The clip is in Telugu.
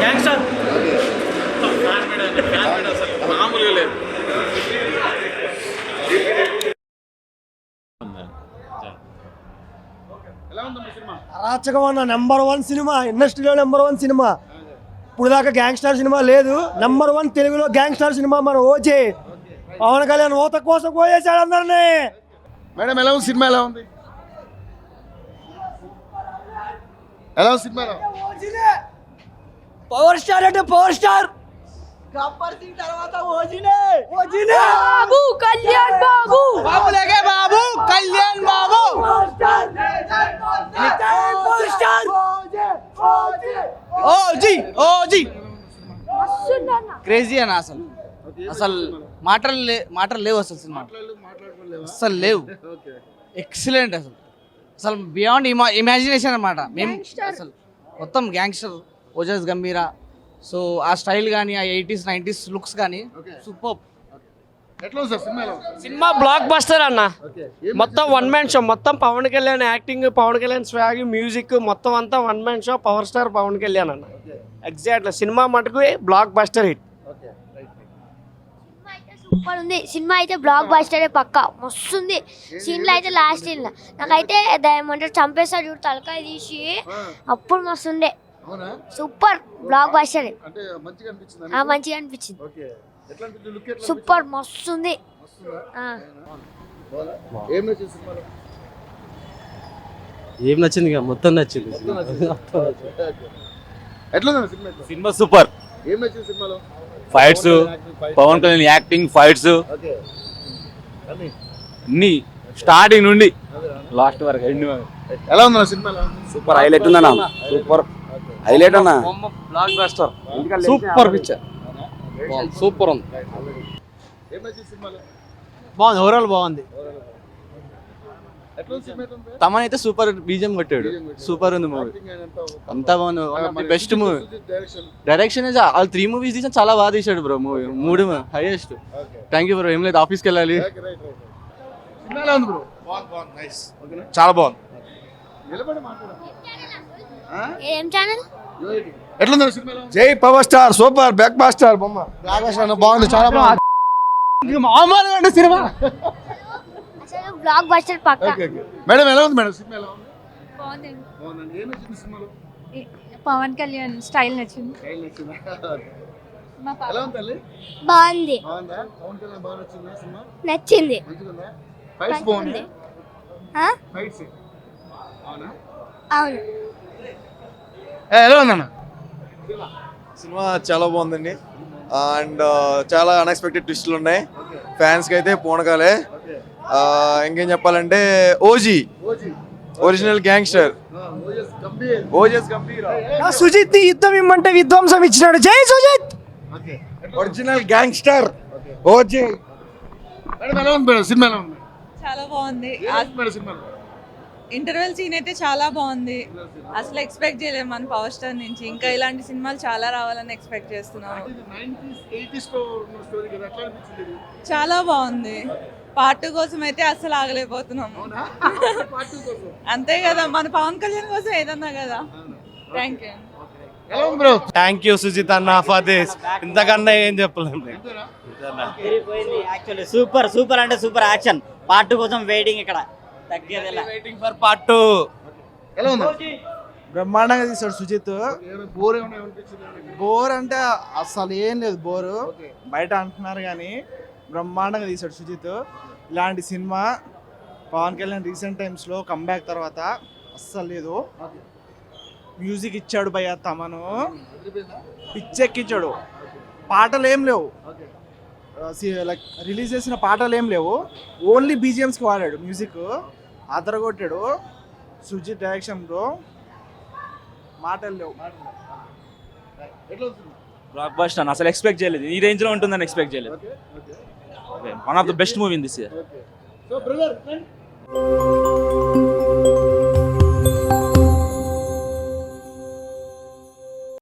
గ్యాంగ్స్టర్ మామూలుగా లేదు. అరాచకం నెంబర్ 1 సినిమా, ఇండస్ట్రీలో నెంబర్ 1 సినిమా. ఇప్పుడు దాకా గ్యాంగ్స్టర్ సినిమా లేదు. నెంబర్ 1 తెలుగులో గ్యాంగ్స్టర్ సినిమా మన ఓజే. పవన్ కళ్యాణ్ ఓత కోసం పోయేశాడు అందరినీ. మేడం ఎలా ఉంది సినిమా? ఎలా ఉంది? ఎలా ఉంది సినిమా? పవర్ స్టార్ అంటే పవర్ స్టార్. గబ్బర్ సింగ్ తర్వాత ఓజీనే. బాబు కళ్యాణ్ బాబు, బాబులేగే Babu Kalyan Babu. Power star OG. Crazy అన్న. అసలు మాటలు లేవు అసలు సినిమా, అసలు లేవు. ఎక్సలెంట్ అసలు బియాండ్ ఇమాజినేషన్ అనమాట. మేము అసలు మొత్తం గ్యాంగ్స్టర్, ఓజస్ గంభీరా. సో ఆ స్టైల్ కానీ, ఆ 80s 90s లుక్స్ కానీ సూపర్. సినిమా బ్లాక్ బస్టర్ అన్న. మొత్తం 1 మ్యాన్ షో. మొత్తం Pawan Kalyan acting, Pawan Kalyan swag, music మొత్తం అంతా 1 man show. Power star Pawan Kalyan అన్న. ఎగ్జాక్ట్లీ సినిమా మటుకు బ్లాక్ బస్టర్ హిట్. సూపర్ ఉంది సినిమా అయితే. బ్లాక్ బస్టర్ పక్కా మస్తుంది. సీన్లో అయితే లాస్ట్ సీన్లో నాకైతే ఏమంటారు చంపేస్తాడు చూడు తలకాయ తీసి, అప్పుడు మస్తుండే. Super block buster. మంచిగా అనిపించింది. సూపర్ మస్తుంది. ఏం నచ్చింది? మొత్తం నచ్చింది సినిమా. Super. Fights, Pawan Kalyan acting, fights అన్ని స్టార్టింగ్ నుండి లాస్ట్ వరకు ఎండ్. ఎలా ఉందన్న సినిమా? సూపర్ హైలైట్ ఉందన్న. సూపర్ హైలైట్ అన్న. Blockbuster. Super picture, super ఉంది. బాగుంది, ఓవరాల్ బాగుంది. తమన్ అయితే సూపర్ బీజిఎం కొట్టాడు. సూపర్ ఉంది మూవీ, అంతా బాగుంది. One of the best movie. Direction వాళ్ళు 3 మూవీస్ తీసాను, చాలా బాగా తీసాడు bro. Movie 3 highest. Thank you bro. ఏం లేదు, ఆఫీస్కి వెళ్ళాలి. చాలా బాగుంది. ఏం ఛానల్? ఎట్లుంది సినిమా? జై power star. Super block buster బొమ్మ. బాగుంది, చాలా బాగుంది. మామూలుగా అంటే సినిమా అసలు బ్లాక్ బస్టర్ పక్కా. మేడం ఎలా ఉంది? మేడం సినిమా ఎలా ఉంది? బాగుంది. ఏం నచ్చింది సినిమాలో? పవన్ కళ్యాణ్ స్టైల్ నచ్చింది. ఎలా ఉంది తల్లి? బాగుంది. బాగుందా? పవన్ కళ్యాణ్ బాగా నచ్చిందా సినిమా? నచ్చింది. మంచిగుందా? ఫైట్స్ బాగుంది. ఫైట్స్ అవునా? అవును. ఎలా ఉందన్న సినిమా? చాలా బాగుందండి. అండ్ చాలా అన్ఎక్స్పెక్టెడ్ ట్విస్టులు ఉన్నాయి. ఫ్యాన్స్కి అయితే పూనకాలే. ఇంకేం చెప్పాలంటే OG, original gangster, Ojas Gambheera. Sujeeth యుద్ధం ఇమ్మంటే విధ్వంసం ఇచ్చినాడు. జై Sujeeth. Original gangster OG. Madam ఎలా ఉంది? మేడం సినిమా ఎలా ఉంది? చాలా బాగుంది. సినిమా ఇంటర్వెల్ సీన్ అయితే చాలా బాగుంది. అసలు ఎక్స్పెక్ట్ చేయలేము మన పవర్ స్టార్ నుంచి. ఇంకా ఇలాంటి సినిమాలు చాలా రావాలని ఎక్స్పెక్ట్ చేస్తున్నాము. చాలా బాగుంది. పార్ట్ 2 కోసం అయితే అసలు ఆగలేకపోతున్నాము. అంతే కదా, మన పవన్ కళ్యాణ్ కోసం ఏదన్నా కదా. Thank you. Thank you Sujeeth అన్న ఫర్ దిస్. ఇంతకన్నా ఏం చెప్పలేము. యాక్చువల్లీ సూపర్ సూపర్ అంటే సూపర్ యాక్షన్. పార్ట్ 2 కోసం వెయిటింగ్. ఇక్కడ వెయిటింగ్ ఫర్ పార్ట్ 2. ఎలా ఉంది? బ్రహ్మాండంగా తీసాడు సుజిత్. బోర్ అంటే అసలు ఏం లేదు బోరు. బయట అంటున్నారు కానీ బ్రహ్మాండంగా తీసాడు సుజిత్. ఇలాంటి సినిమా పవన్ కళ్యాణ్ రీసెంట్ టైమ్స్లో కంబ్యాక్ తర్వాత అస్సలు లేదు. మ్యూజిక్ ఇచ్చాడు భయ్య తమను, పిచ్చెక్కిచ్చాడు. పాటలు ఏం లేవు, లైక్ రిలీజ్ చేసిన పాటలు ఏం లేవు. ఓన్లీ బీజిఎమ్స్కి వాడాడు మ్యూజిక్. అదరగొట్టాడు సుజిత్ డైరెక్షన్లో. మాటలు లేవు. బ్లాక్ బస్టర్ అని అసలు ఎక్స్పెక్ట్ చేయలేదు. ఈ రేంజ్ లో ఉంటుందని ఎక్స్పెక్ట్ చేయలేదు. One of the best movie in this year.